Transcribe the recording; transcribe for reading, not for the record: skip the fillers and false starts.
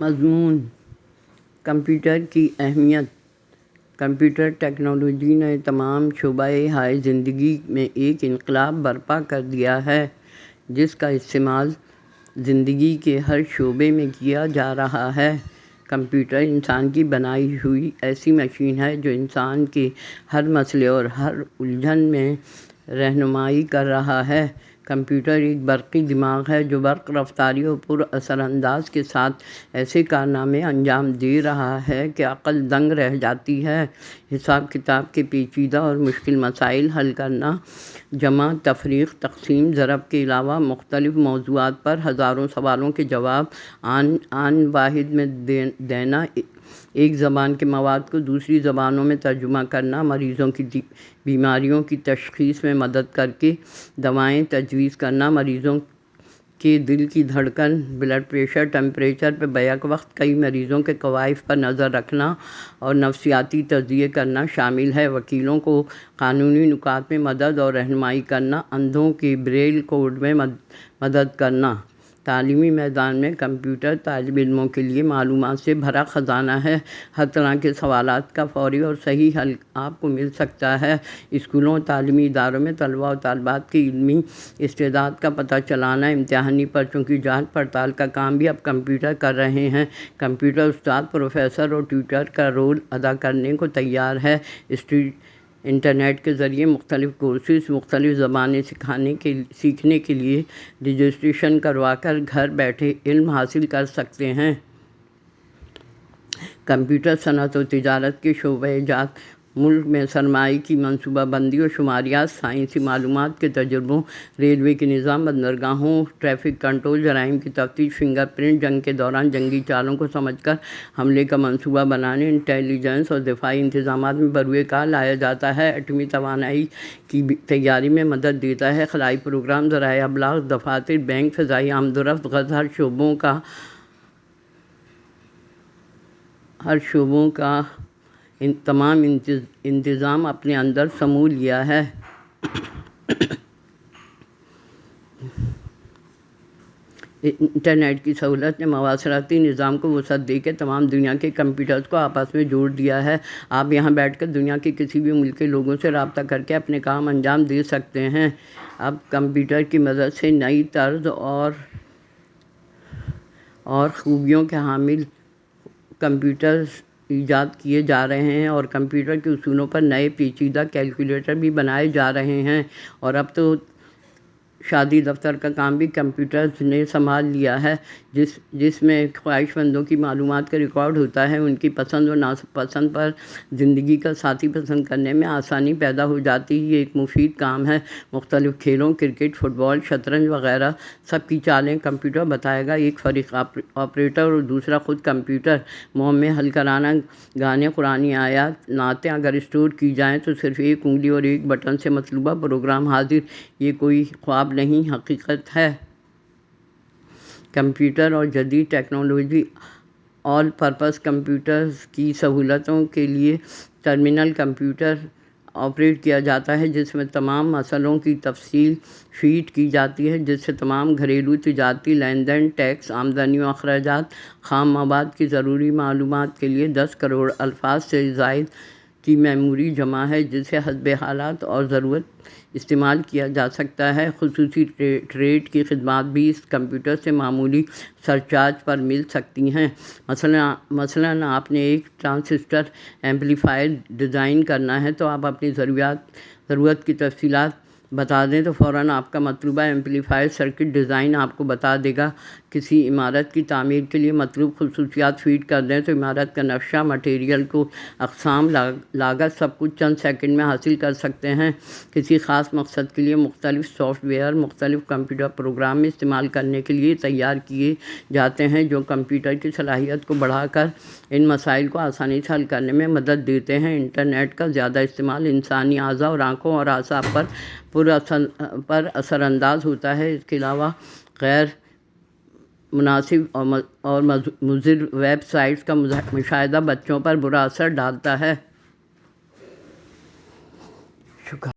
مضمون: کمپیوٹر کی اہمیت۔ کمپیوٹر ٹیکنالوجی نے تمام شعبۂ زندگی میں ایک انقلاب برپا کر دیا ہے، جس کا استعمال زندگی کے ہر شعبے میں کیا جا رہا ہے۔ کمپیوٹر انسان کی بنائی ہوئی ایسی مشین ہے جو انسان کے ہر مسئلے اور ہر الجھن میں رہنمائی کر رہا ہے۔ کمپیوٹر ایک برقی دماغ ہے جو برق رفتاری اور پر اثر انداز کے ساتھ ایسے کارنامے انجام دے رہا ہے کہ عقل دنگ رہ جاتی ہے۔ حساب کتاب کے پیچیدہ اور مشکل مسائل حل کرنا، جمع، تفریق، تقسیم، ضرب کے علاوہ مختلف موضوعات پر ہزاروں سوالوں کے جواب آن واحد میں دینا، ایک زبان کے مواد کو دوسری زبانوں میں ترجمہ کرنا، مریضوں کی بیماریوں کی تشخیص میں مدد کر کے دوائیں تجویز کرنا، مریضوں کے دل کی دھڑکن، بلڈ پریشر، ٹمپریچر پر بیک وقت کئی مریضوں کے کوائف پر نظر رکھنا اور نفسیاتی تجزیے کرنا شامل ہے۔ وکیلوں کو قانونی نکات میں مدد اور رہنمائی کرنا، اندھوں کے بریل کوڈ میں مدد کرنا۔ تعلیمی میدان میں کمپیوٹر طالب علموں کے لیے معلومات سے بھرا خزانہ ہے۔ ہر طرح کے سوالات کا فوری اور صحیح حل آپ کو مل سکتا ہے۔ اسکولوں اور تعلیمی اداروں میں طلباء و طالبات کی علمی استعداد کا پتہ چلانا، امتحانی پرچوں کی جانچ پڑتال کا کام بھی اب کمپیوٹر کر رہے ہیں۔ کمپیوٹر استاد، پروفیسر اور ٹیوٹر کا رول ادا کرنے کو تیار ہے۔ انٹرنیٹ کے ذریعے مختلف کورسز، مختلف زبانیں سیکھنے کے لیے رجسٹریشن کروا کر گھر بیٹھے علم حاصل کر سکتے ہیں۔ کمپیوٹر صنعت و تجارت کے شعبۂ جات: ملک میں سرمایہ کی منصوبہ بندی و شماریات، سائنسی معلومات کے تجربوں، ریلوے کے نظام، بندرگاہوں، ٹریفک کنٹرول، جرائم کی تفتیش، فنگر پرنٹ، جنگ کے دوران جنگی چالوں کو سمجھ کر حملے کا منصوبہ بنانے، انٹیلی جنس اور دفاعی انتظامات میں بروئے کار لایا جاتا ہے۔ ایٹمی توانائی کی تیاری میں مدد دیتا ہے۔ خلائی پروگرام، ذرائع ابلاغ، دفاتر، بینک، فضائی آمد و رفت، غرض ہر شعبوں کا تمام انتظام اپنے اندر سمو لیا ہے۔ انٹرنیٹ کی سہولت نے مواصلاتی نظام کو وسعت دے کے تمام دنیا کے کمپیوٹرز کو آپس میں جوڑ دیا ہے۔ آپ یہاں بیٹھ کر دنیا کے کسی بھی ملک کے لوگوں سے رابطہ کر کے اپنے کام انجام دے سکتے ہیں۔ اب کمپیوٹر کی مدد سے نئی طرز اور خوبیوں کے حامل کمپیوٹرز ایجاد کیے جا رہے ہیں اور کمپیوٹر کے اصولوں پر نئے پیچیدہ کیلکولیٹر بھی بنائے جا رہے ہیں، اور اب تو شادی دفتر کا کام بھی کمپیوٹرز نے سنبھال لیا ہے، جس میں خواہش مندوں کی معلومات کا ریکارڈ ہوتا ہے۔ ان کی پسند و ناپسند پر زندگی کا ساتھی پسند کرنے میں آسانی پیدا ہو جاتی ہے۔ یہ ایک مفید کام ہے۔ مختلف کھیلوں، کرکٹ، فٹ بال، شطرنج وغیرہ سب کی چالیں کمپیوٹر بتائے گا۔ ایک فریق آپریٹر اور دوسرا خود کمپیوٹر۔ معمے حل کرانا، گانے، قرآنی آیات، نعتیں اگر اسٹور کی جائیں تو صرف ایک انگلی اور ایک بٹن سے مطلوبہ پروگرام حاضر۔ یہ کوئی خواب نہیں، حقیقت ہے۔ کمپیوٹر اور جدید ٹیکنالوجی آل پرپز کمپیوٹرز کی سہولتوں کے لیے ٹرمینل کمپیوٹر آپریٹ کیا جاتا ہے، جس میں تمام مسئلوں کی تفصیل فیڈ کی جاتی ہے، جس سے تمام گھریلو تجارتی لین دین، ٹیکس، آمدنی و اخراجات، خام مواد کی ضروری معلومات کے لیے 10 کروڑ الفاظ سے زائد کی میموری جمع ہے، جسے حسب حالات اور ضرورت استعمال کیا جا سکتا ہے۔ خصوصی ٹریڈ کی خدمات بھی اس کمپیوٹر سے معمولی سرچارج پر مل سکتی ہیں۔ مثلاً آپ نے ایک ٹرانزسٹر ایمپلیفائر ڈیزائن کرنا ہے تو آپ اپنی ضرورت کی تفصیلات بتا دیں تو فوراً آپ کا مطلوبہ ایمپلیفائر سرکٹ ڈیزائن آپ کو بتا دے گا۔ کسی عمارت کی تعمیر کے لیے مطلوب خصوصیات فیڈ کر دیں تو عمارت کا نقشہ، مٹیریل کو اقسام، لاگت، سب کچھ چند سیکنڈ میں حاصل کر سکتے ہیں۔ کسی خاص مقصد کے لیے مختلف سافٹ ویئر مختلف کمپیوٹر پروگرام میں استعمال کرنے کے لیے تیار کیے جاتے ہیں، جو کمپیوٹر کی صلاحیت کو بڑھا کر ان مسائل کو آسانی سے حل کرنے میں مدد دیتے ہیں۔ انٹرنیٹ کا زیادہ استعمال انسانی اعضاء اور آنکھوں اور اعصاب پر اثر انداز ہوتا ہے۔ اس کے علاوہ غیر مناسب اور مضر ویب سائٹس کا مشاہدہ بچوں پر برا اثر ڈالتا ہے۔ شکریہ۔